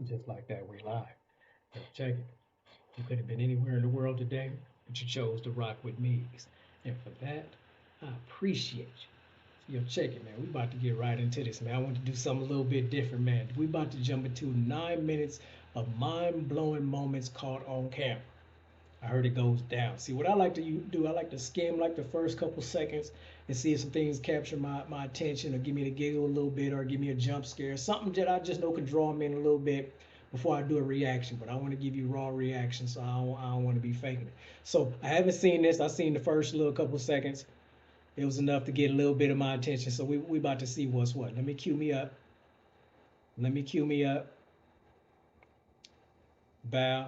Just like that, we live. Now check it. You could have been anywhere in the world today, but you chose to rock with Meez. And for that, I appreciate you. Yo, check it, man. We about to get right into this, man. I want to do something a little bit different, man. We about to jump into 9 minutes of mind-blowing moments caught on camera. I heard it goes down. See, what I like to do, I like to skim like the first couple seconds and see if some things capture my attention or give me the giggle a little bit or give me a jump scare. Something that I just know can draw me in a little bit before I do a reaction. But I want to give you raw reaction, so I don't want to be faking it. So I haven't seen this. I've seen the first little couple seconds. It was enough to get a little bit of my attention. So we about to see what's what. Let me cue me up. Let me cue me up. Bow.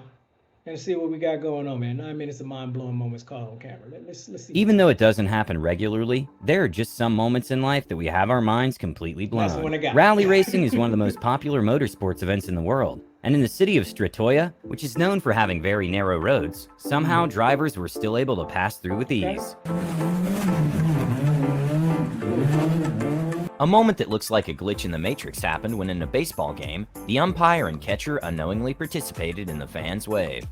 And see what we got going on, man. 9 minutes of mind-blowing moments caught on camera. Let's see. Even though it doesn't happen regularly, there are just some moments in life that we have our minds completely blown. That's the one I got. Rally racing is one of the most popular motorsports events in the world. And in the city of Stratoya, which is known for having very narrow roads, somehow drivers were still able to pass through with ease. A moment that looks like a glitch in the Matrix happened when in a baseball game, the umpire and catcher unknowingly participated in the fans' wave.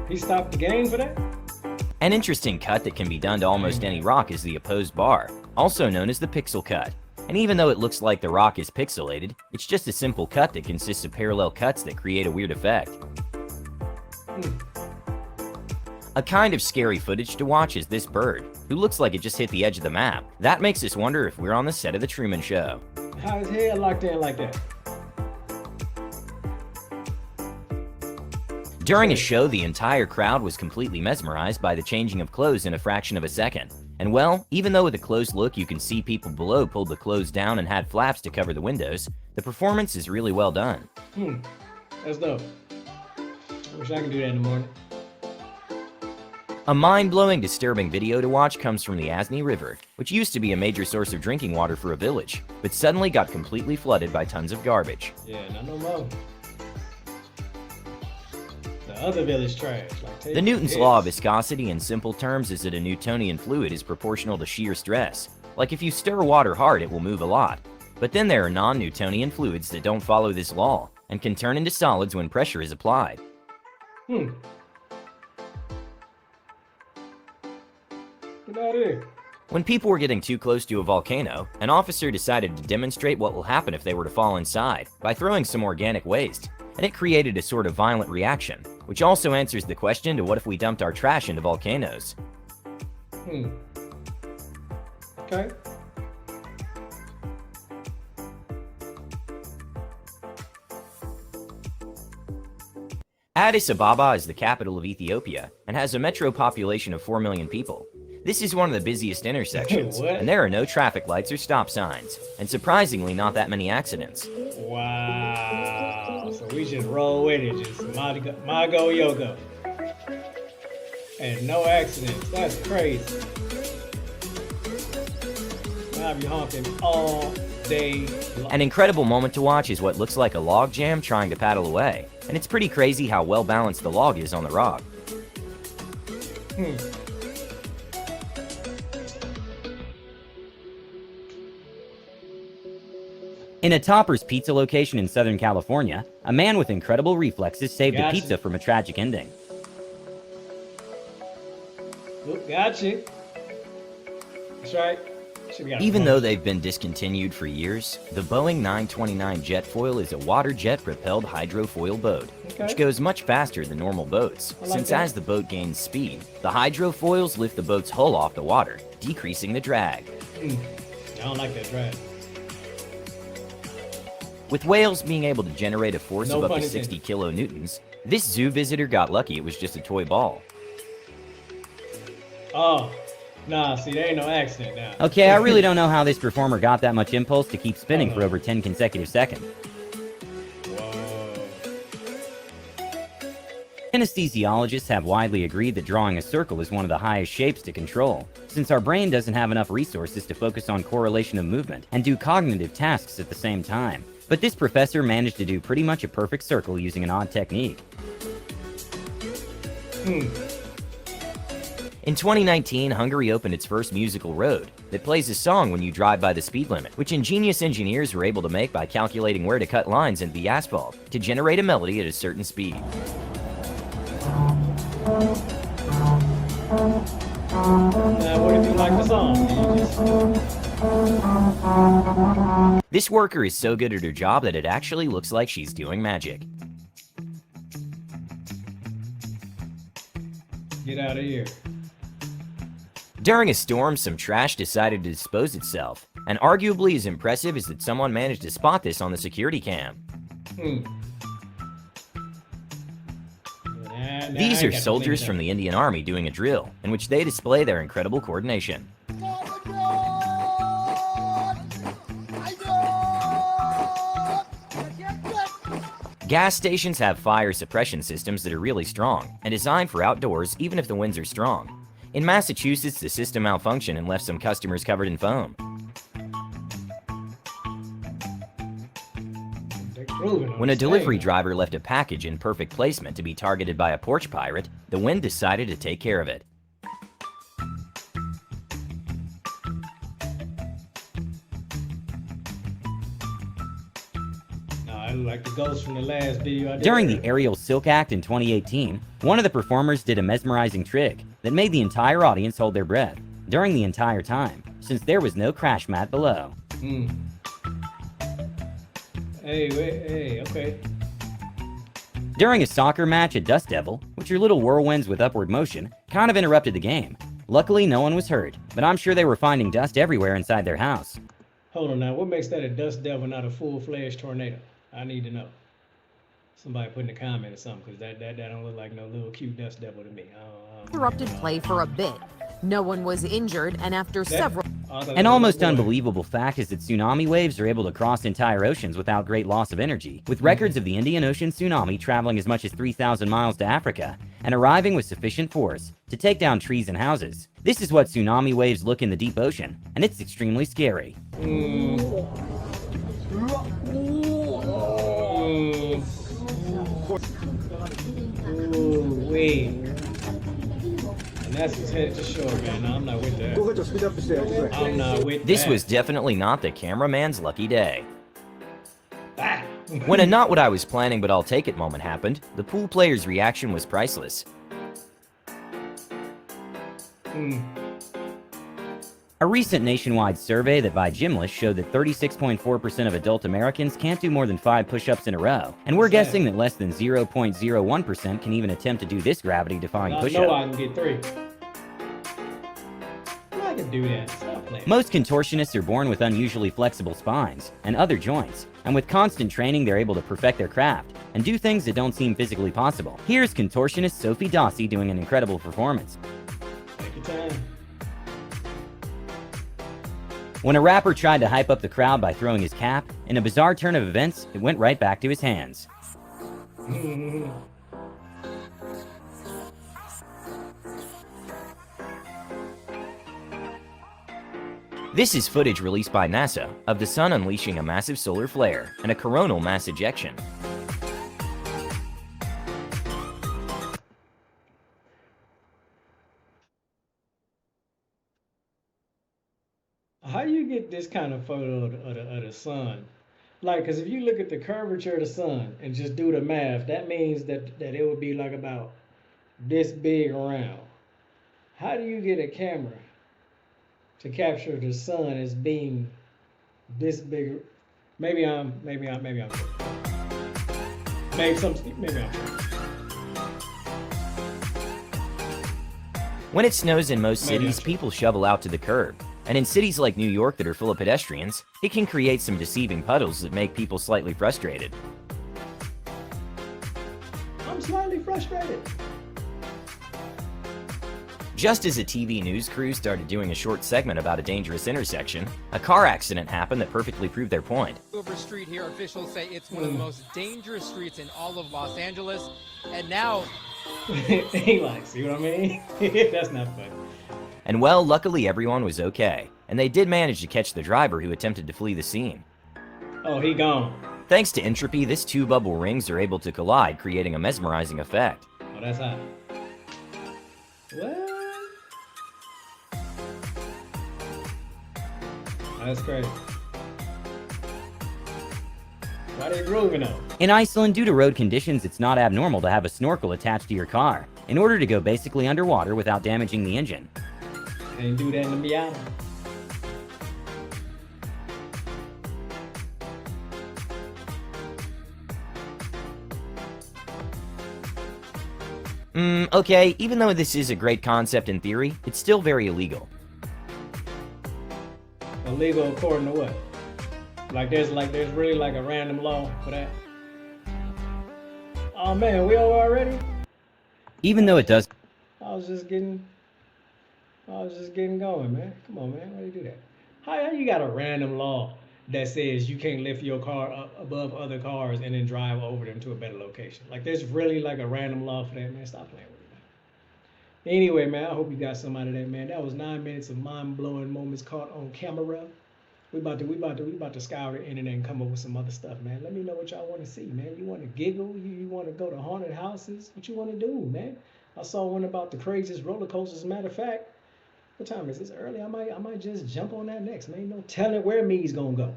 He stopped the game for that? An interesting cut that can be done to almost any rock is the opposed bar, also known as the pixel cut. And even though it looks like the rock is pixelated, it's just a simple cut that consists of parallel cuts that create a weird effect. A kind of scary footage to watch is this bird, who looks like it just hit the edge of the map. That makes us wonder if we're on the set of The Truman Show. How his head locked in like that? During a show, the entire crowd was completely mesmerized by the changing of clothes in a fraction of a second. And well, even though with a close look you can see people below pulled the clothes down and had flaps to cover the windows, the performance is really well done. That's dope. I wish I could do that in the morning. A mind-blowing, disturbing video to watch comes from the Asni River, which used to be a major source of drinking water for a village, but suddenly got completely flooded by tons of garbage. Yeah, not no more. The other village trash. Like, the Newton's law of viscosity in simple terms is that a Newtonian fluid is proportional to shear stress. Like if you stir water hard, it will move a lot. But then there are non-Newtonian fluids that don't follow this law, and can turn into solids when pressure is applied. Get out of here. When people were getting too close to a volcano, an officer decided to demonstrate what will happen if they were to fall inside by throwing some organic waste, and it created a sort of violent reaction, which also answers the question to what if we dumped our trash into volcanoes. Okay. Addis Ababa is the capital of Ethiopia and has a metro population of 4 million people. This is one of the busiest intersections, and there are no traffic lights or stop signs, and surprisingly not that many accidents. Wow. So we just roll with it, just my go yo go. And no accidents. That's crazy. I'll be honking all day long. An incredible moment to watch is what looks like a log jam trying to paddle away, and it's pretty crazy how well balanced the log is on the rock. In a Topper's Pizza location in Southern California, a man with incredible reflexes saved a pizza from a tragic ending. Gotcha. That's right. Even though they've been discontinued for years, the Boeing 929 Jetfoil is a water jet-propelled hydrofoil boat, which goes much faster than normal boats, since as the boat gains speed, the hydrofoils lift the boat's hull off the water, decreasing the drag. I don't like that drag. With whales being able to generate a force of up to 60 kilonewtons, this zoo visitor got lucky it was just a toy ball. Oh, nah, see, there ain't no accident now. Okay, I really don't know how this performer got that much impulse to keep spinning for over 10 consecutive seconds. Whoa. Anesthesiologists have widely agreed that drawing a circle is one of the highest shapes to control, since our brain doesn't have enough resources to focus on correlation of movement and do cognitive tasks at the same time. But this professor managed to do pretty much a perfect circle using an odd technique. In 2019, Hungary opened its first musical road, that plays a song when you drive by the speed limit, which ingenious engineers were able to make by calculating where to cut lines into the asphalt to generate a melody at a certain speed. Now, what if you like the song? This worker is so good at her job that it actually looks like she's doing magic. Get out of here. During a storm, some trash decided to dispose itself, and arguably as impressive is that someone managed to spot this on the security cam. These are soldiers from the Indian Army doing a drill, in which they display their incredible coordination. Gas stations have fire suppression systems that are really strong, and designed for outdoors even if the winds are strong. In Massachusetts, the system malfunctioned and left some customers covered in foam. When a delivery driver left a package in perfect placement to be targeted by a porch pirate, the wind decided to take care of it. Like the ghost from the last video I did. During the Aerial Silk Act in 2018, one of the performers did a mesmerizing trick that made the entire audience hold their breath during the entire time, since there was no crash mat below. Hey, okay. During a soccer match, a dust devil, which are little whirlwinds with upward motion, kind of interrupted the game. Luckily, no one was hurt, but I'm sure they were finding dust everywhere inside their house. Hold on now, what makes that a dust devil, not a full-fledged tornado? I need to know. Somebody put in the comment or something, because that don't look like no little cute dust devil to me. Interrupted play for a bit. No one was injured, and after several... An almost unbelievable fact is that tsunami waves are able to cross entire oceans without great loss of energy, with records of the Indian Ocean tsunami traveling as much as 3,000 miles to Africa and arriving with sufficient force to take down trees and houses. This is what tsunami waves look in the deep ocean, and it's extremely scary. Wait. And that's what's headed to shore, man. No, I'm not with that. I'm not with This that. was definitely not the cameraman's lucky day. Ah. When a not what I was planning but I'll take it moment happened, the pool player's reaction was priceless. A recent nationwide survey that by Gymless showed that 36.4% of adult Americans can't do more than 5 push-ups in a row, and we're guessing that less than 0.01% can even attempt to do this gravity-defying push-up. I know I can get 3. I can do that. Stop playing. Most contortionists are born with unusually flexible spines and other joints, and with constant training they're able to perfect their craft and do things that don't seem physically possible. Here's contortionist Sophie Dossie doing an incredible performance. Take your time. When a rapper tried to hype up the crowd by throwing his cap, in a bizarre turn of events, it went right back to his hands. This is footage released by NASA of the sun unleashing a massive solar flare and a coronal mass ejection. How do you get this kind of photo of the sun? Like, because if you look at the curvature of the sun and just do the math, that means that it would be like about this big around. How do you get a camera to capture the sun as being this big? Maybe I'm tripping. Maybe I'm tripping. When it snows in most cities, people shovel out to the curb. And in cities like New York that are full of pedestrians, it can create some deceiving puddles that make people slightly frustrated. I'm slightly frustrated. Just as a TV news crew started doing a short segment about a dangerous intersection, a car accident happened that perfectly proved their point. Over street here, officials say it's one of the most dangerous streets in all of Los Angeles, and now... He likes, you know what I mean? That's not funny. And well, luckily everyone was okay, and they did manage to catch the driver who attempted to flee the scene. Oh, he gone. Thanks to entropy, these two bubble rings are able to collide, creating a mesmerizing effect. Oh, that's hot. What? That's crazy. Why they grooving on? In Iceland, due to road conditions, it's not abnormal to have a snorkel attached to your car in order to go basically underwater without damaging the engine. They didn't do that in the Miata. Okay, even though this is a great concept in theory, it's still very illegal. Illegal according to what? There's really like a random law for that. Oh man, we over already? Even though it does I was just getting going, man. Come on, man. Why do you do that? How you got a random law that says you can't lift your car up above other cars and then drive over them to a better location? Like, there's really like a random law for that, man. Stop playing with it, man. Anyway, man, I hope you got some out of that, man. That was 9 minutes of mind-blowing moments caught on camera. We about to scour the internet and come up with some other stuff, man. Let me know what y'all want to see, man. You want to giggle? You want to go to haunted houses? What you want to do, man? I saw one about the craziest roller coasters. As a matter of fact, what time is this? Early? I might just jump on that next, man. No telling where Meez gonna go.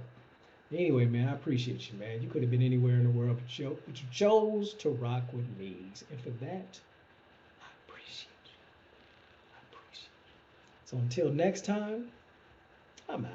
Anyway, man, I appreciate you, man. You could have been anywhere in the world, but you chose to rock with Meez, and for that, I appreciate you. So until next time, I'm out.